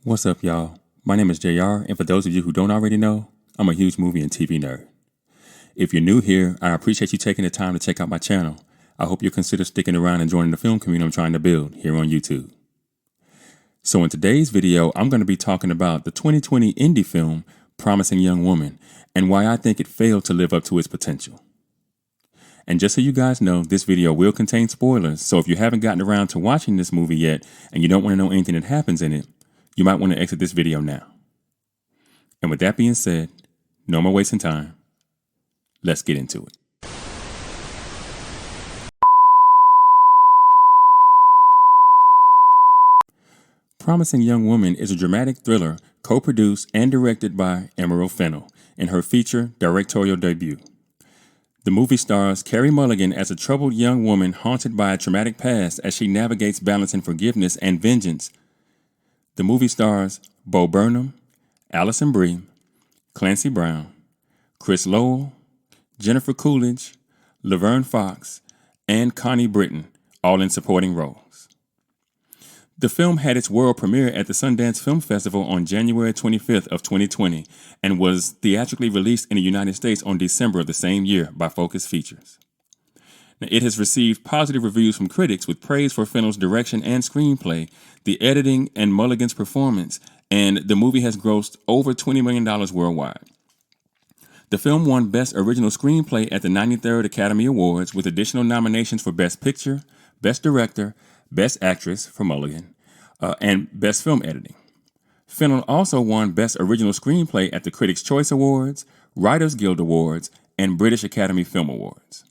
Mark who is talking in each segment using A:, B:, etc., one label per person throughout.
A: What's up, y'all? My name is JR, and for those of you who don't already know, I'm a huge movie and TV nerd. If you're new here, I appreciate you taking the time to check out my channel. I hope you'll consider sticking around and joining the film community I'm trying to build here on YouTube. So in today's video, I'm going to be talking about the 2020 indie film, Promising Young Woman, and why I think it failed to live up to its potential. And just so you guys know, this video will contain spoilers, so if you haven't gotten around to watching this movie yet, and you don't want to know anything that happens in it, you might want to exit this video now. And with that being said, no more wasting time. Let's get into it. Promising Young Woman is a dramatic thriller co-produced and directed by Emerald Fennell in her feature directorial debut. The movie stars Carey Mulligan as a troubled young woman haunted by a traumatic past as she navigates balancing forgiveness and vengeance. The movie stars Bo Burnham, Alison Brie, Clancy Brown, Chris Lowell, Jennifer Coolidge, Laverne Fox, and Connie Britton, all in supporting roles. The film had its world premiere at the Sundance Film Festival on January 25th of 2020 and was theatrically released in the United States on December of the same year by Focus Features. Now, it has received positive reviews from critics with praise for Fennell's direction and screenplay, the editing, and Mulligan's performance, and the movie has grossed over $20 million worldwide. The film won Best Original Screenplay at the 93rd Academy Awards with additional nominations for Best Picture, Best Director, Best Actress for Mulligan, and Best Film Editing. Fennell also won Best Original Screenplay at the Critics' Choice Awards, Writers Guild Awards, and British Academy Film Awards.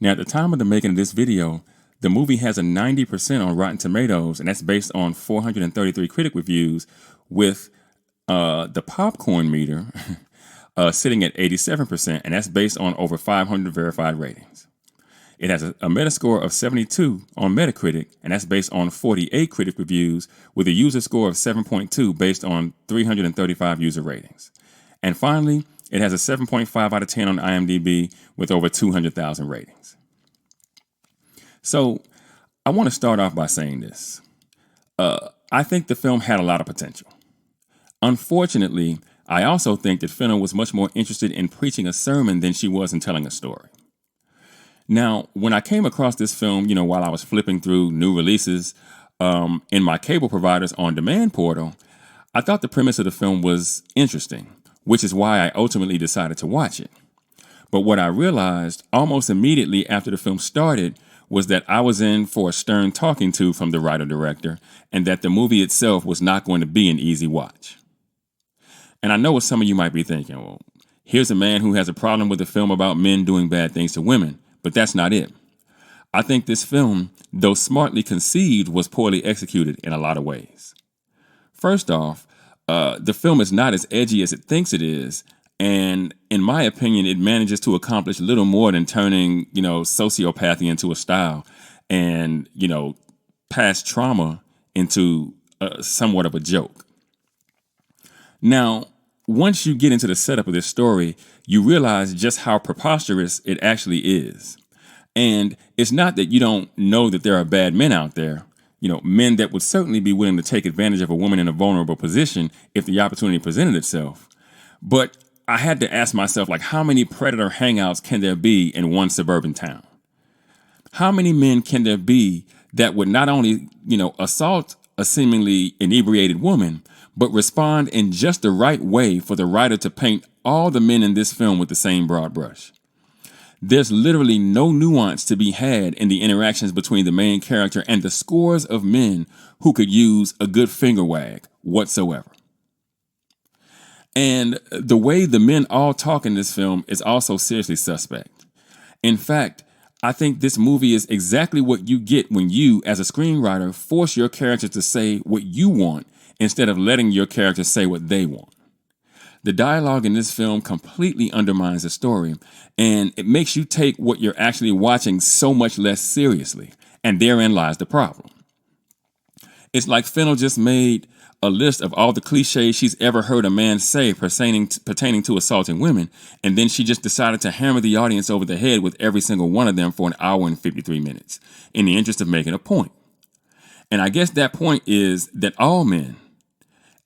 A: Now, at the time of the making of this video, the movie has a 90% on Rotten Tomatoes, and that's based on 433 critic reviews, with the popcorn meter sitting at 87%, and that's based on over 500 verified ratings. It has a Metascore of 72 on Metacritic, and that's based on 48 critic reviews, with a user score of 7.2 based on 335 user ratings. And finally, it has a 7.5 out of 10 on IMDb with over 200,000 ratings. So I want to start off by saying this. I think the film had a lot of potential. Unfortunately, I also think that Fennell was much more interested in preaching a sermon than she was in telling a story. Now, when I came across this film, while I was flipping through new releases in my cable provider's on-demand portal, I thought the premise of the film was interesting, which is why I ultimately decided to watch it. But what I realized almost immediately after the film started was that I was in for a stern talking to from the writer-director, and that the movie itself was not going to be an easy watch. And I know what some of you might be thinking, well, here's a man who has a problem with a film about men doing bad things to women, but that's not it. I think this film, though smartly conceived, was poorly executed in a lot of ways. First off, the film is not as edgy as it thinks it is, and in my opinion, it manages to accomplish little more than turning, sociopathy into a style and, past trauma into somewhat of a joke. Now, once you get into the setup of this story, you realize just how preposterous it actually is. And it's not that you don't know that there are bad men out there, men that would certainly be willing to take advantage of a woman in a vulnerable position if the opportunity presented itself. But I had to ask myself, how many predator hangouts can there be in one suburban town? How many men can there be that would not only, assault a seemingly inebriated woman, but respond in just the right way for the writer to paint all the men in this film with the same broad brush? There's literally no nuance to be had in the interactions between the main character and the scores of men who could use a good finger wag whatsoever. And the way the men all talk in this film is also seriously suspect. In fact, I think this movie is exactly what you get when you, as a screenwriter, force your character to say what you want instead of letting your character say what they want. The dialogue in this film completely undermines the story, and it makes you take what you're actually watching so much less seriously, and therein lies the problem. It's like Fennell just made a list of all the cliches she's ever heard a man say pertaining to assaulting women, and then she just decided to hammer the audience over the head with every single one of them for an hour and 53 minutes, in the interest of making a point. And I guess that point is that all men,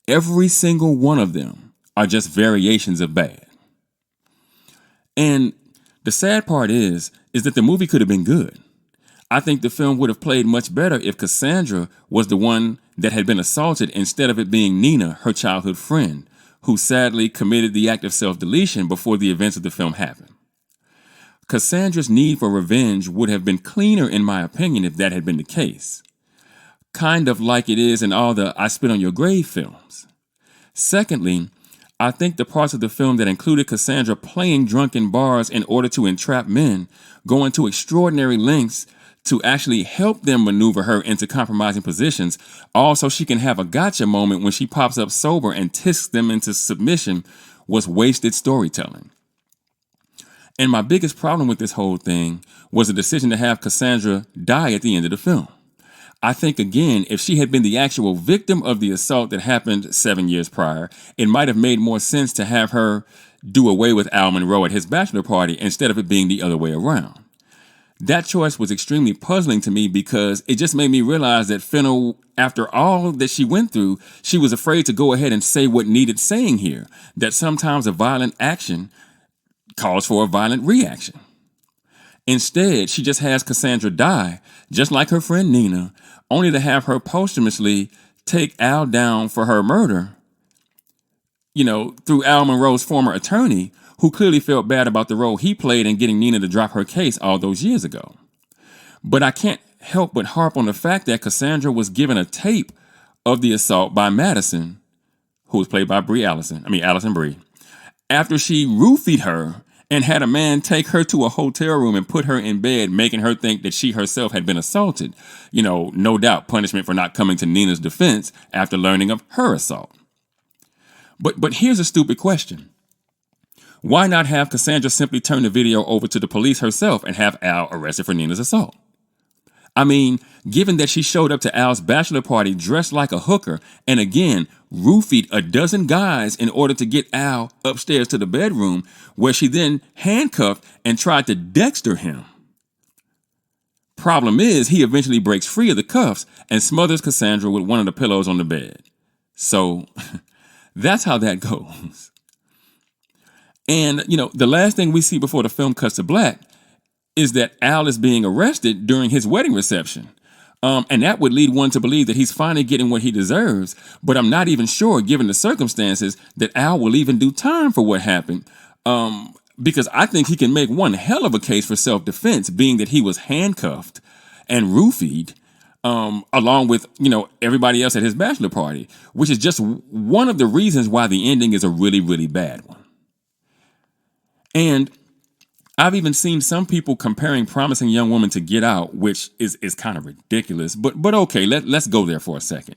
A: Every single one of them are just variations of bad. And the sad part is that the movie could have been good. I think the film would have played much better if Cassandra was the one that had been assaulted instead of it being Nina, her childhood friend, who sadly committed the act of self-deletion before the events of the film happened. Cassandra's need for revenge would have been cleaner, in my opinion, if that had been the case. Kind of like it is in all the I Spit on Your Grave films. Secondly, I think the parts of the film that included Cassandra playing drunk in bars in order to entrap men, going to extraordinary lengths to actually help them maneuver her into compromising positions, all so she can have a gotcha moment when she pops up sober and tisks them into submission, was wasted storytelling. And my biggest problem with this whole thing was the decision to have Cassandra die at the end of the film. I think, again, if she had been the actual victim of the assault that happened 7 years prior, it might have made more sense to have her do away with Al Monroe at his bachelor party instead of it being the other way around. That choice was extremely puzzling to me because it just made me realize that Fennell, after all that she went through, she was afraid to go ahead and say what needed saying here, that sometimes a violent action calls for a violent reaction. Instead, she just has Cassandra die, just like her friend Nina, only to have her posthumously take Al down for her murder, through Al Monroe's former attorney, who clearly felt bad about the role he played in getting Nina to drop her case all those years ago. But I can't help but harp on the fact that Cassandra was given a tape of the assault by Madison, who was played by Allison Brie, after she roofied her and had a man take her to a hotel room and put her in bed, making her think that she herself had been assaulted. No doubt punishment for not coming to Nina's defense after learning of her assault. But here's a stupid question. Why not have Cassandra simply turn the video over to the police herself and have Al arrested for Nina's assault? I mean, given that she showed up to Al's bachelor party dressed like a hooker and again roofied a dozen guys in order to get Al upstairs to the bedroom, where she then handcuffed and tried to Dexter him. Problem is, he eventually breaks free of the cuffs and smothers Cassandra with one of the pillows on the bed. So that's how that goes. And, the last thing we see before the film cuts to black is that Al is being arrested during his wedding reception. And that would lead one to believe that he's finally getting what he deserves, but I'm not even sure, given the circumstances, that Al will even do time for what happened, because I think he can make one hell of a case for self-defense, being that he was handcuffed and roofied, along with, everybody else at his bachelor party, which is just one of the reasons why the ending is a really, really bad one. And I've even seen some people comparing Promising Young Woman to Get Out, which is kind of ridiculous. But okay, let's go there for a second.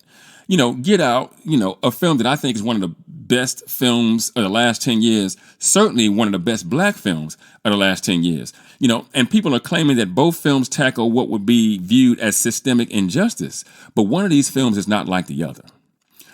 A: Get Out, a film that I think is one of the best films of the last 10 years, certainly one of the best black films of the last 10 years. And people are claiming that both films tackle what would be viewed as systemic injustice, but one of these films is not like the other.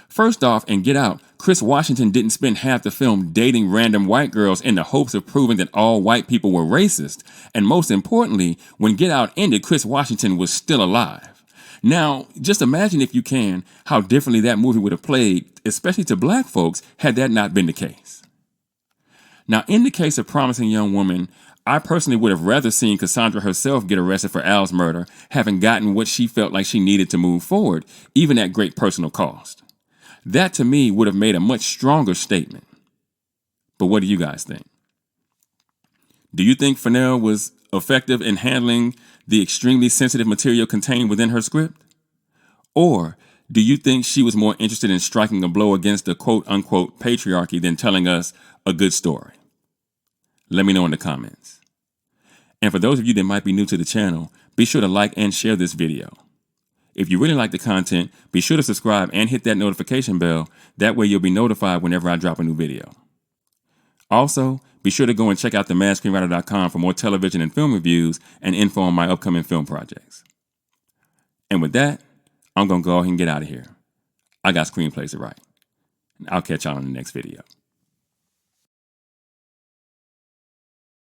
A: First off, in Get Out, Chris Washington didn't spend half the film dating random white girls in the hopes of proving that all white people were racist. And most importantly, when Get Out ended, Chris Washington was still alive. Now, just imagine, if you can, how differently that movie would have played, especially to black folks, had that not been the case. Now, in the case of Promising Young Woman, I personally would have rather seen Cassandra herself get arrested for Al's murder, having gotten what she felt like she needed to move forward, even at great personal cost. That, to me, would have made a much stronger statement. But what do you guys think? Do you think Fennell was effective in handling the extremely sensitive material contained within her script? Or do you think she was more interested in striking a blow against the quote-unquote patriarchy than telling us a good story? Let me know in the comments. And for those of you that might be new to the channel, be sure to like and share this video. If you really like the content, be sure to subscribe and hit that notification bell. That way you'll be notified whenever I drop a new video. Also, be sure to go and check out themaskscreenwriter.com for more television and film reviews and info on my upcoming film projects. And with that, I'm going to go ahead and get out of here. I got screenplays to write. I'll catch y'all in the next video.